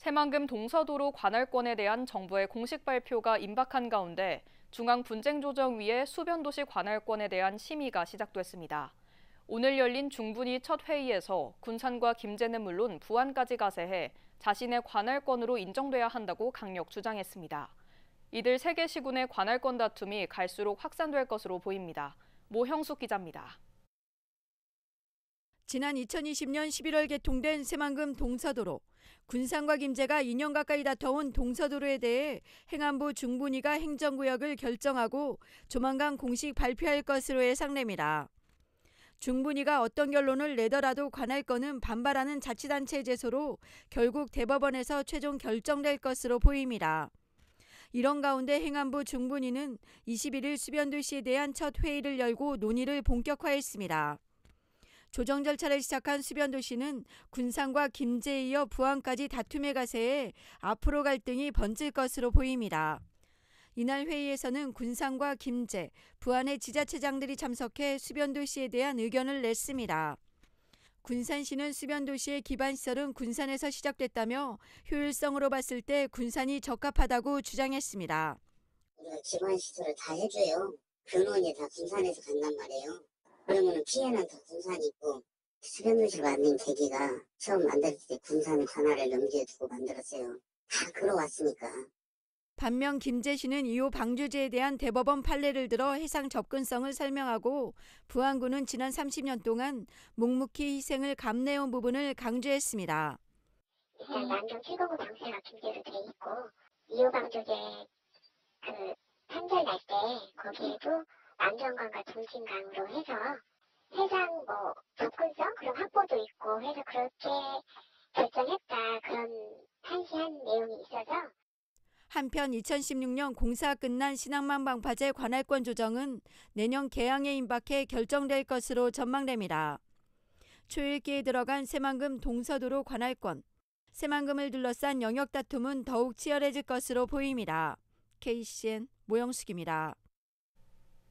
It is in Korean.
새만금 동서도로 관할권에 대한 정부의 공식 발표가 임박한 가운데 중앙분쟁조정위의 수변도시 관할권에 대한 심의가 시작됐습니다. 오늘 열린 중분위 첫 회의에서 군산과 김제는 물론 부안까지 가세해 자신의 관할권으로 인정돼야 한다고 강력 주장했습니다. 이들 세 개 시군의 관할권 다툼이 갈수록 확산될 것으로 보입니다. 모형숙 기자입니다. 지난 2020년 11월 개통된 새만금 동서도로, 군산과 김제가 2년 가까이 다퉈온 동서도로에 대해 행안부 중분위가 행정구역을 결정하고 조만간 공식 발표할 것으로 예상됩니다. 중분위가 어떤 결론을 내더라도 관할권은 반발하는 자치단체 제소로 결국 대법원에서 최종 결정될 것으로 보입니다. 이런 가운데 행안부 중분위는 21일 수변도시에 대한 첫 회의를 열고 논의를 본격화했습니다. 조정 절차를 시작한 수변도시는 군산과 김제에 이어 부안까지 다툼의 가세에 앞으로 갈등이 번질 것으로 보입니다. 이날 회의에서는 군산과 김제, 부안의 지자체장들이 참석해 수변도시에 대한 의견을 냈습니다. 군산시는 수변도시의 기반시설은 군산에서 시작됐다며 효율성으로 봤을 때 군산이 적합하다고 주장했습니다. 우리가 기반시설을 다 해줘요. 근원이 다 군산에서 간단 말이에요. 그러면 피해는 다 군산이 있고, 수변도시를 만든 계기가 처음 만들 때 군산 관할을 넘겨두고 만들었어요. 다 그러왔으니까. 반면 김제시는 이후 방주제에 대한 대법원 판례를 들어 해상 접근성을 설명하고 부안군은 지난 30년 동안 묵묵히 희생을 감내해온 부분을 강조했습니다. 일단 남경 7공구 방세가 김제로 돼 있고 이후 방주제 판결 날 때 거기에도 남경강과 동진강으로 해서 해상 접근성 그런 확보도 있고 해서 그렇게 결정했다 그런 한시한 내용이 있어서. 한편 2016년 공사 끝난 신항만 방파제 관할권 조정은 내년 개항에 임박해 결정될 것으로 전망됩니다. 초읽기에 들어간 새만금 동서도로 관할권, 새만금을 둘러싼 영역 다툼은 더욱 치열해질 것으로 보입니다. KCN 모형숙입니다.